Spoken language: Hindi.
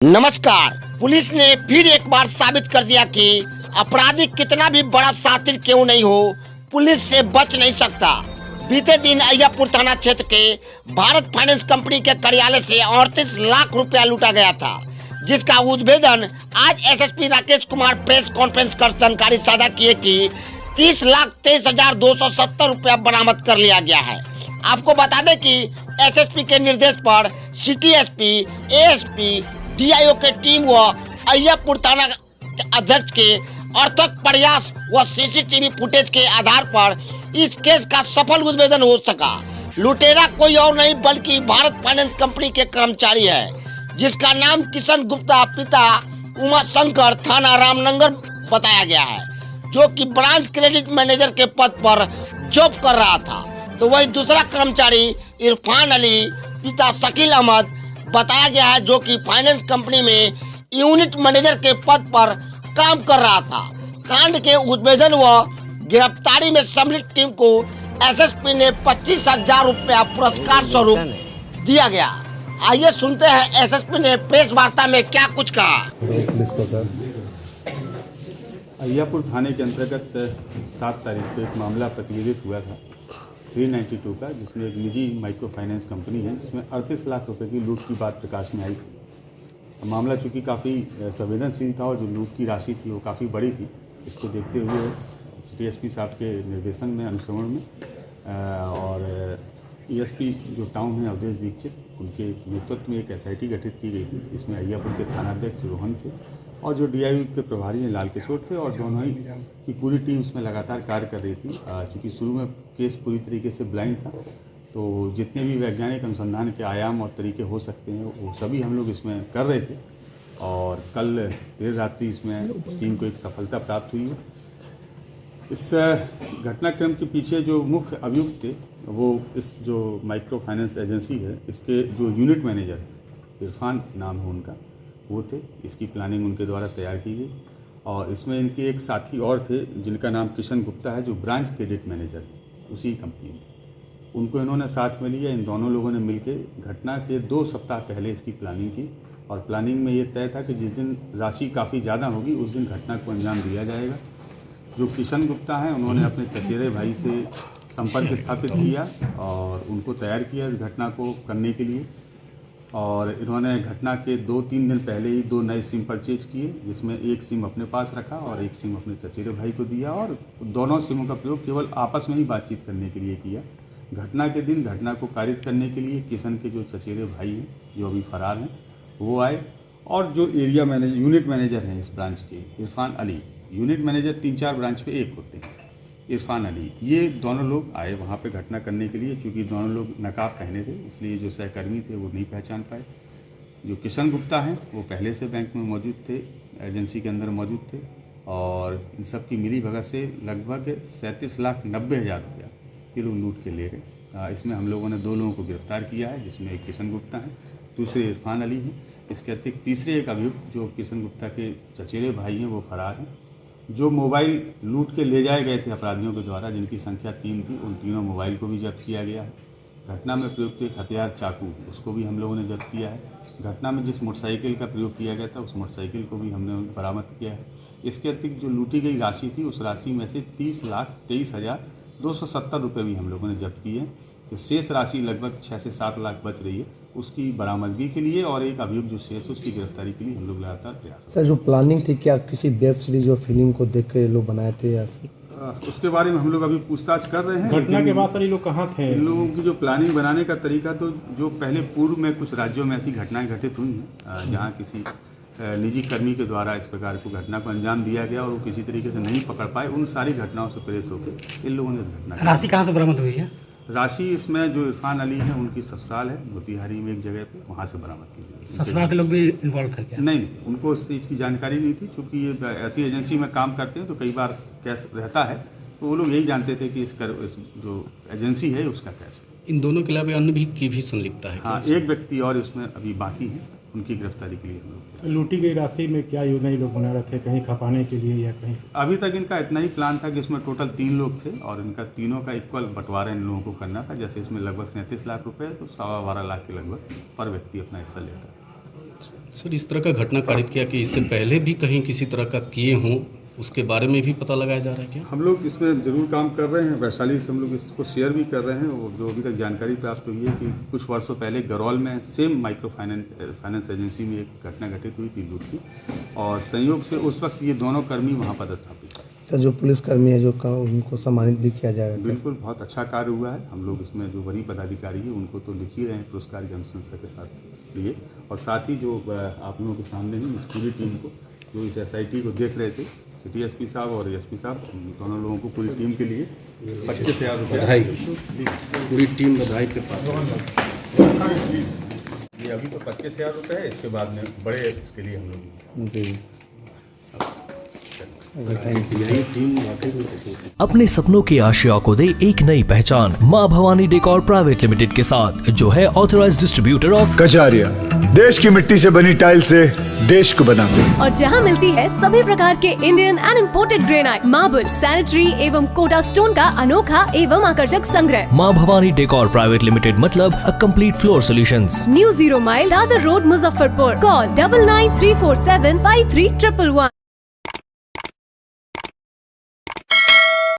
नमस्कार। पुलिस ने फिर एक बार साबित कर दिया कि अपराधी कितना भी बड़ा शातिर क्यों नहीं हो, पुलिस से बच नहीं सकता। बीते दिन अय्यापुर थाना क्षेत्र के भारत फाइनेंस कंपनी के कार्यालय से 38 लाख रुपया लूटा गया था, जिसका उद्भेदन आज SSP Rakesh Kumar press conference कर जानकारी साझा किए कि 30,23,270 रुपया बरामद कर लिया गया है। आपको बता दें कि एसएसपी के निर्देश पर सिटी एसपी, एएसपी, डीआईओ के टीम व अय्यापुर थाना अध्यक्ष के अथक प्रयास व सीसीटीवी फुटेज के आधार पर इस केस का सफल उद्भेदन हो सका। लुटेरा कोई और नहीं बल्कि भारत फाइनेंस कंपनी के कर्मचारी है, जिसका नाम किशन गुप्ता पिता उमा शंकर थाना रामनगर बताया गया है, जो कि ब्रांच क्रेडिट मैनेजर के पद पर जॉब कर रहा था। तो वही दूसरा कर्मचारी इरफान अली पिता शकील अहमद बताया गया है, जो कि फाइनेंस कंपनी में यूनिट मैनेजर के पद पर काम कर रहा था। कांड के उद्भेदन व गिरफ्तारी में सम्मिलित टीम को एसएसपी ने 25,000 रुपया पुरस्कार स्वरूप दिया गया। आइए सुनते हैं एसएसपी ने प्रेस वार्ता में क्या कुछ कहा। अय्यापुर थाने के अंतर्गत 7 तारीख को एक मामला प्रतिवेदित हुआ था 392 का, जिसमें एक निजी माइक्रो फाइनेंस कंपनी है, जिसमें 38 लाख रुपए की लूट की बात प्रकाश में आई थी। मामला चूँकि काफ़ी संवेदनशील था और जो लूट की राशि थी वो काफ़ी बड़ी थी, इसको देखते हुए सिटी एसपी साहब के निर्देशन में, अनुश्रवण में और ईएसपी जो टाउन है अवधेश दीक्षित, उनके नेतृत्व में एक एसआईटी गठित की गई थी। इसमें अय्यापुर के थानाध्यक्ष रोहन थे और जो डीआईओ के प्रभारी हैं लाल किशोर थे, और दोनों ही की पूरी टीम इसमें लगातार कार्य कर रही थी। चूँकि शुरू में केस पूरी तरीके से ब्लाइंड था, तो जितने भी वैज्ञानिक अनुसंधान के आयाम और तरीके हो सकते हैं वो सभी हम लोग इसमें कर रहे थे। और कल देर रात्रि इसमें इस टीम को एक सफलता प्राप्त हुई है। इस घटनाक्रम के पीछे जो मुख्य अभियुक्त थे वो इस जो माइक्रो फाइनेंस एजेंसी है, इसके जो यूनिट मैनेजर इरफान नाम है उनका, वो थे। इसकी प्लानिंग उनके द्वारा तैयार की गई और इसमें इनके एक साथी और थे जिनका नाम किशन गुप्ता है, जो ब्रांच क्रेडिट मैनेजर है उसी कंपनी में। उनको इन्होंने साथ में लिया। इन दोनों लोगों ने मिलकर घटना के 2 सप्ताह पहले इसकी प्लानिंग की और प्लानिंग में ये तय था कि जिस दिन राशि काफ़ी ज़्यादा होगी उस दिन घटना को अंजाम दिया जाएगा। जो किशन गुप्ता हैं उन्होंने अपने चचेरे भाई से संपर्क स्थापित किया और उनको तैयार किया इस घटना को करने के लिए। और इन्होंने घटना के 2-3 दिन पहले ही 2 नए सिम परचेज किए, जिसमें एक सिम अपने पास रखा और एक सिम अपने चचेरे भाई को दिया, और दोनों सिमों का प्रयोग केवल आपस में ही बातचीत करने के लिए किया। घटना के दिन घटना को कारित करने के लिए किशन के जो चचेरे भाई हैं, जो अभी फरार हैं, वो आए, और जो एरिया मैनेजर यूनिट मैनेजर हैं इस ब्रांच के Irfan Ali, unit manager 3-4 branch पे एक होते हैं, इरफान अली, ये दोनों लोग आए वहाँ पे घटना करने के लिए। चूँकि दोनों लोग नकाब पहने थे, इसलिए जो सहकर्मी थे वो नहीं पहचान पाए। जो किशन गुप्ता हैं वो पहले से बैंक में मौजूद थे, एजेंसी के अंदर मौजूद थे, और इन सब की मिली भगत से लगभग 37,90,000 रुपया ये लोग लूट के ले गए। इसमें हम लोगों ने 2 लोगों को गिरफ्तार किया है, जिसमें एक किशन गुप्ता हैं, दूसरे इरफान अली हैं। इसके अतिरिक्त तीसरे एक अभियुक्त जो किशन गुप्ता के चचेरे भाई हैं वो फरार हैं। जो मोबाइल लूट के ले जाए गए थे अपराधियों के द्वारा, जिनकी संख्या 3 थी, उन तीनों मोबाइल को भी जब्त किया गया है। घटना में प्रयुक्त एक हथियार चाकू, उसको भी हम लोगों ने जब्त किया है। घटना में जिस मोटरसाइकिल का प्रयोग किया गया था उस मोटरसाइकिल को भी हमने बरामद किया है। इसके अतिरिक्त जो लूटी गई राशि थी उस राशि में से 30,23,270 रुपये भी हम लोगों ने जब्त किए हैं। जो शेष राशि लगभग 6 से 7 लाख बच रही है, उसकी बरामदगी के लिए और एक अभियुक्त जो शेष है उसकी गिरफ्तारी के लिए हम लोग लगातार प्रयास। सर, जो प्लानिंग थी, क्या किसी वेब सीरीज और फिल्म को देख के लोग बनाए थे या उसके बारे में हम लोग अभी पूछताछ कर रहे हैं। घटना के बाद सर ये लोग कहाँ थे? इन लोगों की जो प्लानिंग बनाने का तरीका, तो जो पहले पूर्व में कुछ राज्यों में ऐसी घटनाएं घटित हुई हैं जहां किसी निजी कर्मी के द्वारा इस प्रकार को घटना को अंजाम दिया गया और वो किसी तरीके से नहीं पकड़ पाए, उन सारी घटनाओं से प्रेरित होकर इन लोगों ने इस घटना। राशि कहाँ से बरामद हुई है? राशि इसमें जो इरफान अली है उनकी ससुराल है मोतिहारी में एक जगह पे, वहाँ से बरामद की गई। ससुराल के लोग भी इन्वॉल्व थे क्या? नहीं, उनको इस चीज़ की जानकारी नहीं थी। चूँकि ये ऐसी एजेंसी में काम करते हैं तो कई बार कैश रहता है, तो वो लोग यही जानते थे कि इस जो एजेंसी है उसका कैश है। इन दोनों के अलावा अन्य भी की भी संलिप्तता है? हाँ, एक व्यक्ति और इसमें अभी बाकी है, उनकी गिरफ्तारी के लिए हम लोग। लूटी गई राशि में क्या योजना ये लोग बना रहे थे, कहीं खपाने के लिए या कहीं? अभी तक इनका इतना ही प्लान था कि इसमें टोटल 3 लोग थे और इनका तीनों का इक्वल बंटवारा इन लोगों को करना था। जैसे इसमें लगभग 37 लाख रुपए, तो 12.25 लाख के लगभग पर व्यक्ति अपना हिस्सा लेता है। सर इस तरह का घटना कारित किया कि इससे पहले भी कहीं किसी तरह का किए हों, उसके बारे में भी पता लगाया जा रहा है क्या? हम लोग इसमें ज़रूर काम कर रहे हैं। वैशाली से हम लोग इसको शेयर भी कर रहे हैं। और जो अभी तक जानकारी प्राप्त हुई है कि कुछ वर्षों पहले गरौल में सेम माइक्रो फाइनेंस एजेंसी में एक घटना घटित हुई थी लूट की, और संयोग से उस वक्त ये दोनों कर्मी वहाँ पदस्थापित थे। सर जो पुलिसकर्मी है जो उनको सम्मानित भी किया जाएगा? बिल्कुल, बहुत अच्छा कार्य हुआ है। हम लोग इसमें जो वरीय पदाधिकारी है उनको तो लिख ही रहे हैं पुरस्कार की अनुशंसा के साथ लिए, और साथ ही जो आप लोगों के सामने ही इस पूरी टीम को जो इस SIT को देख रहे थे, सिटी SP साहब और SP साहब, दोनों लोगों को पूरी टीम के लिए 25,000 रुपये बधाई, पूरी टीम बधाई के पास। ये अभी तो 25,000 रुपये है, इसके बाद में बड़े इसके लिए हम लोग जी अपने सपनों की आशिया को दे एक नई पहचान माँ भवानी डेकोर प्राइवेट लिमिटेड के साथ, जो है ऑथराइज्ड डिस्ट्रीब्यूटर ऑफ कजारिया। देश की मिट्टी से बनी टाइल से देश को बनाते हैं, और जहां मिलती है सभी प्रकार के Indian and imported granite, marble, sanitary एवं कोटा स्टोन का अनोखा एवं आकर्षक संग्रह। माँ भवानी डेकोर प्राइवेट लिमिटेड मतलब a complete floor solutions. New 0 mile Dadar road, Muzaffarpur. Call 9934753111।